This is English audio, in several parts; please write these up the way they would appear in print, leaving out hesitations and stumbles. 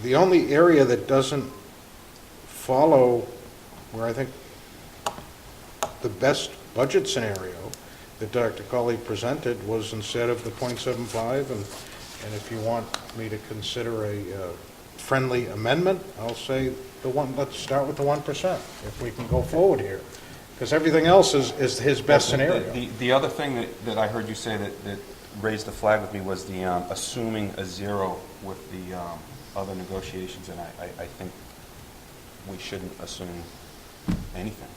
the only area that doesn't follow where I think the best budget scenario that Dr. Colley presented was instead of the .75, and if you want me to consider a friendly amendment, I'll say let's start with the 1%, if we can go forward here. Because everything else is his best scenario. The other thing that I heard you say that raised the flag with me was the assuming a zero with the other negotiations, and I think we shouldn't assume anything.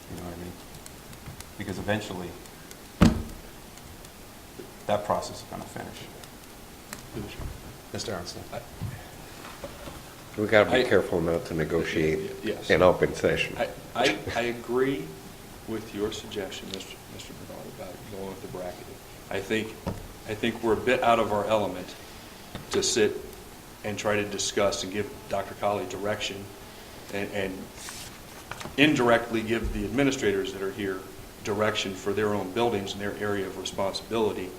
You know what I mean? Because eventually that process is going to finish. Mr. Arnstein. We got to be careful not to negotiate in open session. I agree with your suggestion, Mr. Bernard, about going with the bracketing. I think we're a bit out of our element to sit and try to discuss and give Dr. Colley direction and indirectly give the administrators that are here direction for their own buildings and their area of responsibility,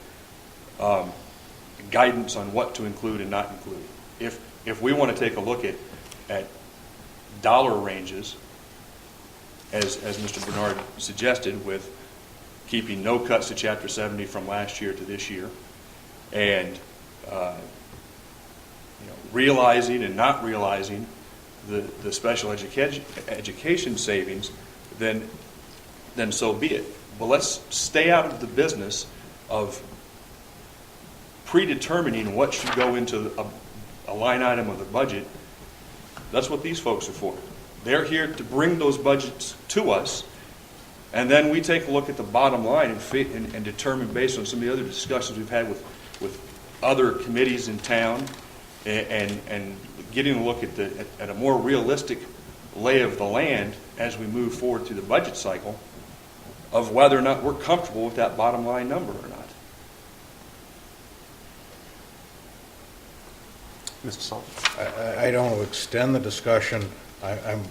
guidance on what to include and not include. If we want to take a look at dollar ranges, as Mr. Bernard suggested, with keeping no cuts to Chapter 70 from last year to this year, and realizing and not realizing the special education savings, then so be it. But let's stay out of the business of predetermining what should go into a line item of the budget. That's what these folks are for. They're here to bring those budgets to us, and then we take a look at the bottom line and determine, based on some of the other discussions we've had with other committees in town, and getting a look at a more realistic lay of the land as we move forward through the budget cycle, of whether or not we're comfortable with that bottom line number or not. Mr. Sullivan. I don't want to extend the discussion. I'm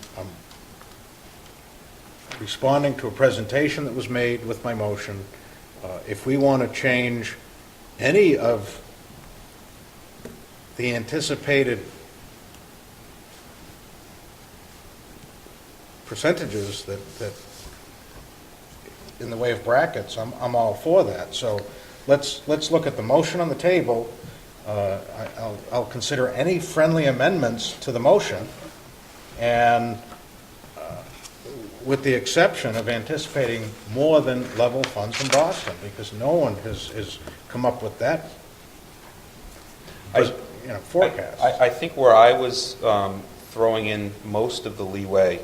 responding to a presentation that was made with my motion. If we want to change any of the anticipated percentages that in the way of brackets, I'm all for that. So let's look at the motion on the table. I'll consider any friendly amendments to the motion, and with the exception of anticipating more than level funds in Boston, because no one has come up with that forecast. I think where I was throwing in most of the leeway,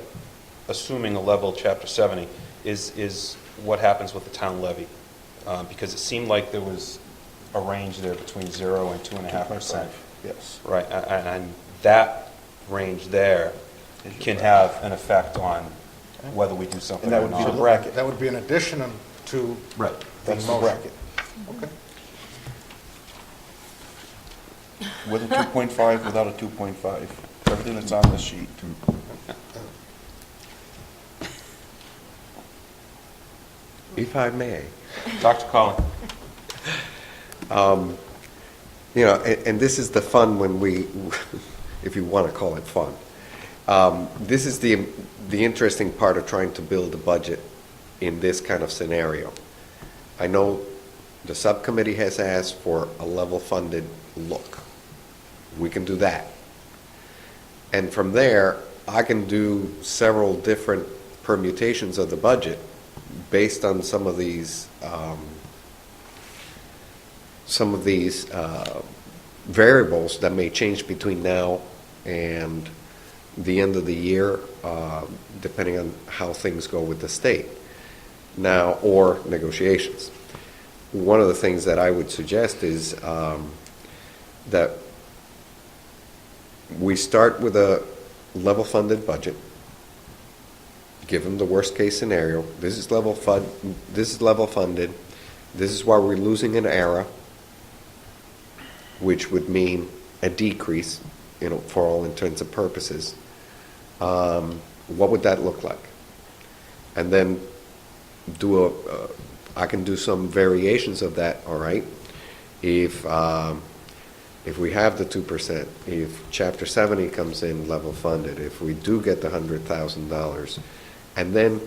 assuming a level Chapter 70, is what happens with the town levy, because it seemed like there was a range there between 0 and 2.5%. Yes. Right, and that range there can have an effect on whether we do something. And that or would be not. the bracket. That would be an addition to Right. That's the motion. bracket. Okay. With a 2.5, without a 2.5. Everything that's on the sheet. If I may. Dr. Collin. And this is the fun when we, if you want to call it fun. This is the interesting part of trying to build a budget in this kind of scenario. I know the subcommittee has asked for a level funded look. We can do that. And from there, I can do several different permutations of the budget based on some of these variables that may change between now and the end of the year, depending on how things go with the state now, or negotiations. One of the things that I would suggest is that we start with a level funded budget, given the worst case scenario. This is level funded. This is why we're losing an era, which would mean a decrease, for all intents and purposes. What would that look like? And then I can do some variations of that. All right, if If we have the 2%, if Chapter 70 comes in level funded, if we do get the $100,000, and then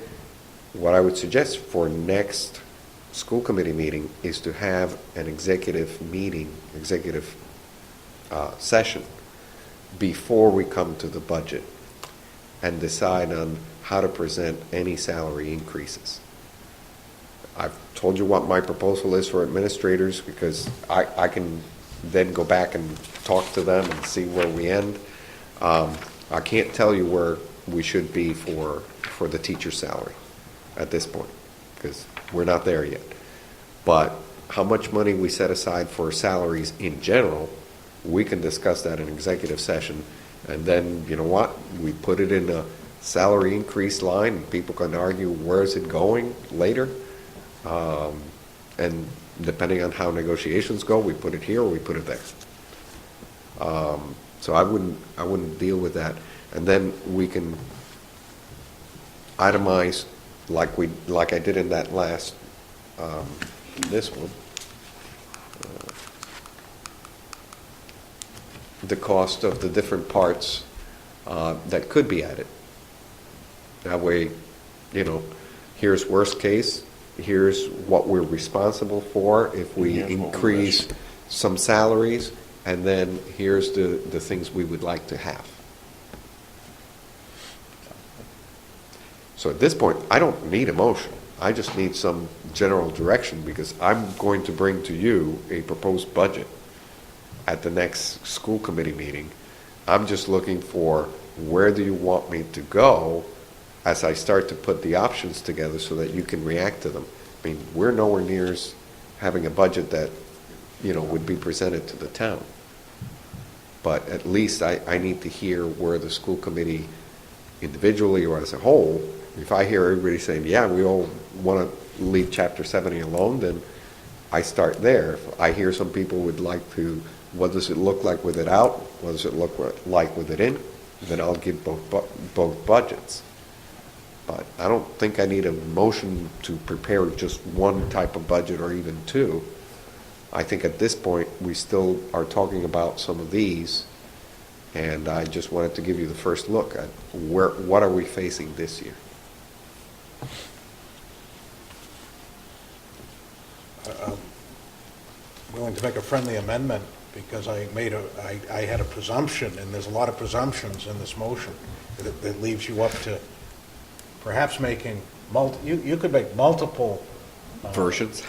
what I would suggest for next school committee meeting is to have an executive meeting, executive session before we come to the budget and decide on how to present any salary increases. I've told you what my proposal is for administrators, because I can then go back and talk to them and see where we end. I can't tell you where we should be for the teacher salary at this point, because we're not there yet. But how much money we set aside for salaries in general, we can discuss that in executive session. And then, you know what, we put it in a salary increase line, and people can argue where is it going later. And depending on how negotiations go, we put it here or we put it there. So I wouldn't deal with that. And then we can itemize like I did in that last, this one. The cost of the different parts that could be added. That way, you know, here's worst case, here's what we're responsible for if we Here's what we increase wish. some salaries, and then here's the things we would like to have. So at this point, I don't need a motion. I just need some general direction, because I'm going to bring to you a proposed budget at the next school committee meeting. I'm just looking for, where do you want me to go as I start to put the options together so that you can react to them. I mean, we're nowhere near having a budget that, you know, would be presented to the town. But at least I need to hear where the school committee, individually or as a whole, if I hear everybody saying, yeah, we all want to leave Chapter 70 alone, then I start there. If I hear some people would like to, what does it look like with it out? What does it look like with it in? Then I'll give both budgets. But I don't think I need a motion to prepare just one type of budget or even two. I think at this point, we still are talking about some of these, and I just wanted to give you the first look at what are we facing this year. Willing to make a friendly amendment, because I had a presumption, and there's a lot of presumptions in this motion, that leaves you up to perhaps making, you could make multiple Versions?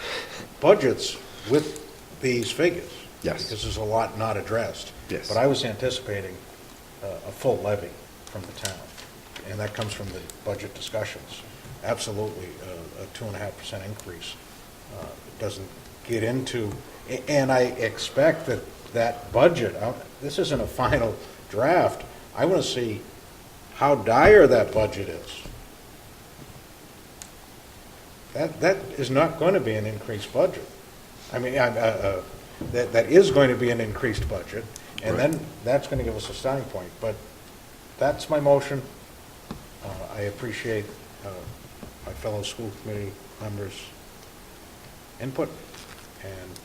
budgets with these figures. Yes. Because there's a lot not addressed. Yes. But I was anticipating a full levy from the town, and that comes from the budget discussions. Absolutely, a 2.5% increase. It doesn't get into, and I expect that budget, this isn't a final draft, I want to see how dire that budget is. That is not going to be an increased budget. I mean, that is going to be an increased budget, and then that's going to give us a starting point. But that's my motion. I appreciate my fellow school committee members' input, and